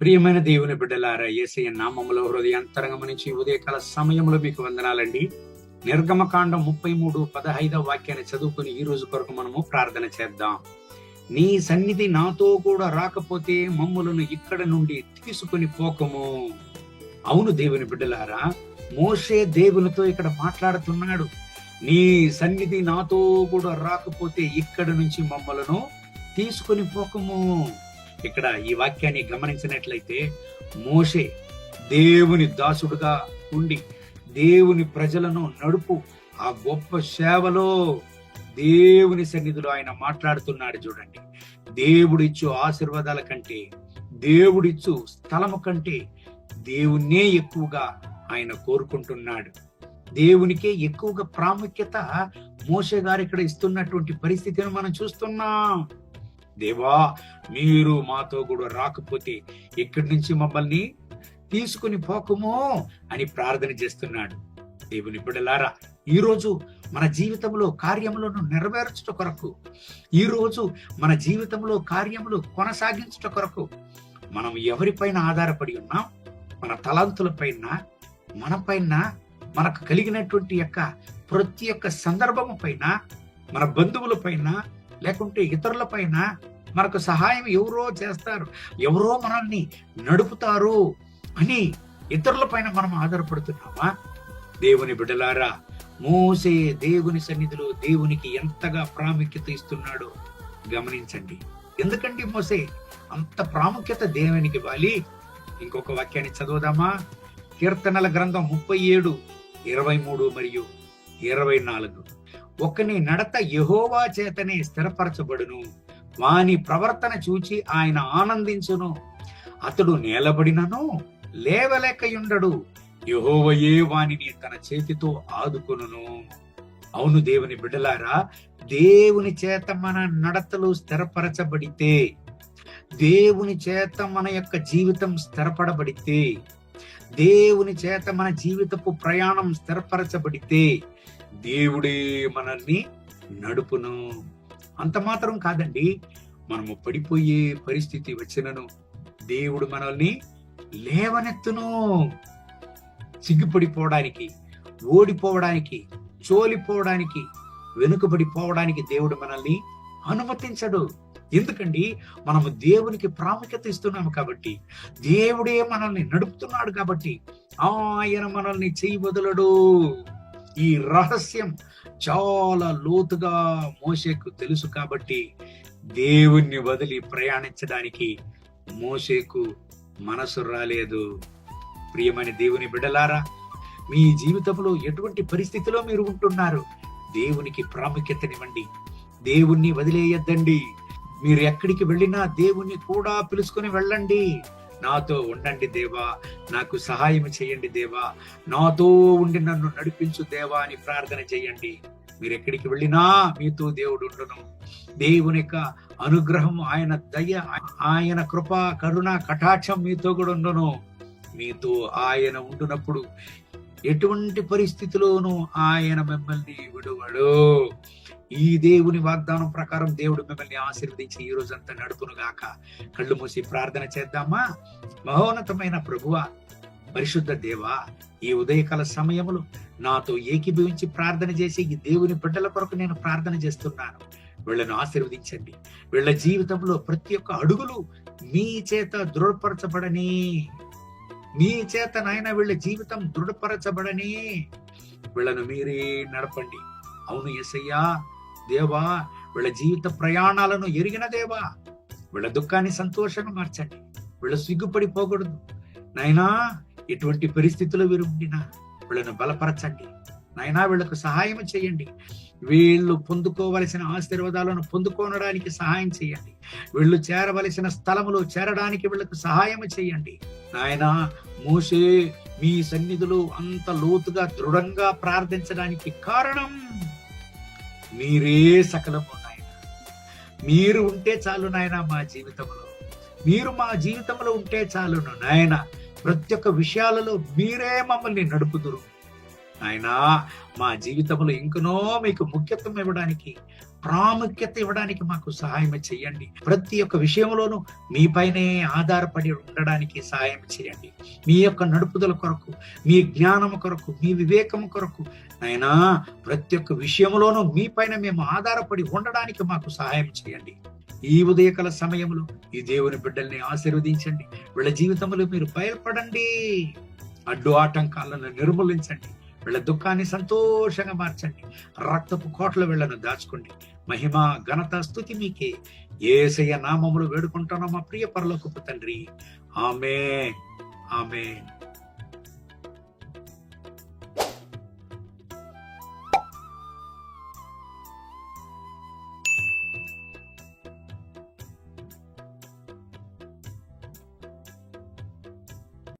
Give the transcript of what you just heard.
ప్రియమైన దేవుని బిడ్డలారా, యేసయ్య నామములో హృదయాంతరంగము నుంచి ఉదయకాల సమయంలో మీకు వందనాలండి. నిర్గమకాండం 33:15 వాక్యాన్ని చదువుకుని ఈ రోజు కొరకు మనము ప్రార్థన చేద్దాం. నీ సన్నిధి నాతో కూడా రాకపోతే మమ్ములను ఇక్కడ నుండి తీసుకుని పోకము. అవును దేవుని బిడ్డలారా, మోషే దేవునితో ఇక్కడ మాట్లాడుతున్నాడు. నీ సన్నిధి నాతో కూడా రాకపోతే ఇక్కడ నుంచి మమ్మలను తీసుకుని పోకము. ఇక్కడ ఈ వాక్యాన్ని గమనించినట్లయితే, మోషే దేవుని దాసుడుగా ఉండి దేవుని ప్రజలను నడుపు ఆ గొప్ప సేవలో దేవుని సన్నిధిలో ఆయన మాట్లాడుతున్నాడు. చూడండి, దేవుడిచ్చు ఆశీర్వాదాల కంటే, దేవుడిచ్చు స్థలము కంటే దేవుణ్ణే ఎక్కువగా ఆయన కోరుకుంటున్నాడు. దేవునికే ఎక్కువగా ప్రాముఖ్యత మోషే గారు ఇక్కడ ఇస్తున్నటువంటి పరిస్థితిని మనం చూస్తున్నాం. దేవా, మీరు మాతో కూడా రాకపోతే ఇక్కడి నుంచి మమ్మల్ని తీసుకుని పోకము అని ప్రార్థన చేస్తున్నాడు. దేవుని బిడ్డలారా, ఈ రోజు మన జీవితంలో కార్యములను నెరవేర్చుట కొరకు, ఈ రోజు మన జీవితంలో కార్యములు కొనసాగించుట కొరకు మనం ఎవరిపైన ఆధారపడి ఉన్నాం? మన తలాంతుల పైన, మన పైన, మనకు కలిగినటువంటి ప్రతి ఒక్క సందర్భము పైన, మన బంధువుల పైన, లేకుంటే ఇతరుల పైన మనకు సహాయం ఎవరో చేస్తారు, ఎవరో మనల్ని నడుపుతారు అని ఇతరుల పైన మనం ఆధారపడుతున్నామా? దేవుని బిడ్డలారా, మోసే దేవుని సన్నిధిలో దేవునికి ఎంతగా ప్రాముఖ్యత ఇస్తున్నాడో గమనించండి. ఎందుకండి మోసే అంత ప్రాముఖ్యత దేవునికి ఇవ్వాలి? ఇంకొక వాక్యాన్ని చదువుదామా? కీర్తనల గ్రంథం 37:23 మరియు 24. ఒకని నడత యెహోవా చేతనే స్థిరపరచబడును, వాని ప్రవర్తన చూచి ఆయన ఆనందించును. అతడు నేలబడినను లేవలేకయుండడు, యెహోవాయే వానిని తన చేతితో ఆదుకొనును. అవును దేవుని బిడ్డలారా, దేవుని చేత మన నడతలు స్థిరపరచబడితే, దేవుని చేత మన యొక్క జీవితం స్థిరపడబడితే, దేవుని చేత మన జీవితపు ప్రయాణం స్థిరపరచబడితే దేవుడే మనల్ని నడుపును. అంత మాత్రం కాదండి, మనము పడిపోయే పరిస్థితి వచ్చినను దేవుడు మనల్ని లేవనెత్తును. సిగ్గుపడిపోవడానికి, ఓడిపోవడానికి, చోలిపోవడానికి, వెనుకబడిపోవడానికి దేవుడు మనల్ని అనుమతించడు. ఎందుకండి? మనము దేవునికి ప్రాముఖ్యత ఇస్తున్నాము కాబట్టి, దేవుడే మనల్ని నడుపుతున్నాడు కాబట్టి ఆయన మనల్ని చెయ్యి వదలడు. ఈ రహస్యం చాలా లోతుగా మోషేకు తెలుసు కాబట్టి దేవుణ్ణి వదిలి ప్రయాణించడానికి మోషేకు మనసు రాలేదు. ప్రియమైన దేవుని బిడ్డలారా, మీ జీవితంలో ఎటువంటి పరిస్థితిలో మీరు ఉంటున్నారు? దేవునికి ప్రాముఖ్యతనివ్వండి, దేవుణ్ణి వదిలేయద్దండి. మీరు ఎక్కడికి వెళ్ళినా దేవుణ్ణి కూడా పిలుచుకొని వెళ్ళండి. నాతో ఉండండి దేవా, నాకు సహాయం చేయండి దేవా, నాతో ఉండి నన్ను నడిపించు దేవా అని ప్రార్థన చేయండి. మీరు ఎక్కడికి వెళ్ళినా మీతో దేవుడు ఉండును. దేవుని యొక్క అనుగ్రహం, ఆయన దయ, ఆయన కృప, కరుణ, కటాక్షం మీతో కూడా ఉండును. మీతో ఆయన ఉండునప్పుడు ఎటువంటి పరిస్థితిలోనూ ఆయన మిమ్మల్ని విడువడు. ఈ దేవుని వాగ్దానం ప్రకారం దేవుడు మిమ్మల్ని ఆశీర్వదించి ఈ రోజంతా నడుపును గాక. కళ్ళు మూసి ప్రార్థన చేద్దామా? మహోన్నతమైన ప్రభువా, పరిశుద్ధ దేవా, ఈ ఉదయకాల సమయములో నాతో ఏకీభవించి ప్రార్థన చేసి ఈ దేవుని బిడ్డల కొరకు నేను ప్రార్థన చేస్తున్నాను. వీళ్ళను ఆశీర్వదించండి. వీళ్ళ జీవితంలో ప్రతి ఒక్క అడుగులు మీ చేత దృఢపరచబడని, మీ చేత నాయన వీళ్ళ జీవితం దృఢపరచబడని వీళ్ళను మీరే నడపండి. అవును యేసయ్యా, దేవా, వీళ్ళ జీవిత ప్రయాణాలను ఎరిగిన దేవా, వీళ్ళ దుఃఖాన్ని సంతోషంగా మార్చండి. వీళ్ళ సిగ్గుపడిపోకూడదు నాయనా. ఎటువంటి పరిస్థితుల్లో వీరు ఉండినా వీళ్ళను బలపరచండి నాయనా. వీళ్ళకు సహాయం చేయండి. వీళ్ళు పొందుకోవలసిన ఆశీర్వాదాలను పొందుకోవడానికి సహాయం చేయండి. వీళ్ళు చేరవలసిన స్థలములో చేరడానికి వీళ్ళకు సహాయం చేయండి నాయనా. మోషే మీ సన్నిధిలో అంత లోతుగా దృఢంగా ప్రార్థించడానికి కారణం మీరే సకలము నాయన. మీరు ఉంటే చాలు నాయన మా జీవితంలో, మీరు మా జీవితంలో ఉంటే చాలును నాయన. ప్రతి ఒక్క విషయాలలో మీరే మమ్మల్ని నడుపుదురు నాయనా. మా జీవితంలో ఇంకనో మీకు ముఖ్యత్వం ఇవ్వడానికి ప్రాముఖ్యత ఇవ్వడానికి మాకు సహాయం చేయండి. ప్రతి ఒక్క విషయంలోనూ మీపైనే ఆధారపడి ఉండడానికి సహాయం చేయండి. మీ యొక్క నడుపుదల కొరకు, మీ జ్ఞానము కొరకు, మీ వివేకము కొరకు నాయనా ప్రతి ఒక్క విషయంలోనూ మీపైన మేము ఆధారపడి ఉండడానికి మాకు సహాయం చేయండి. ఈ ఉదయకాల సమయంలో ఈ దేవుని బిడ్డల్ని ఆశీర్వదించండి. వీళ్ళ జీవితంలో మీరు బయలుపడండి. అడ్డు ఆటంకాలను నిర్మూలించండి. వీళ్ళ దుఃఖాన్ని సంతోషంగా మార్చండి. రక్తపు కోట్ల వీళ్ళను దాచుకోండి. మహిమ ఘనత స్తుతి మీకే. యేసయ్య నామములో వేడుకుంటున్నాం మా ప్రియ పరలోకపు తండ్రి. ఆమేన్, ఆమేన్.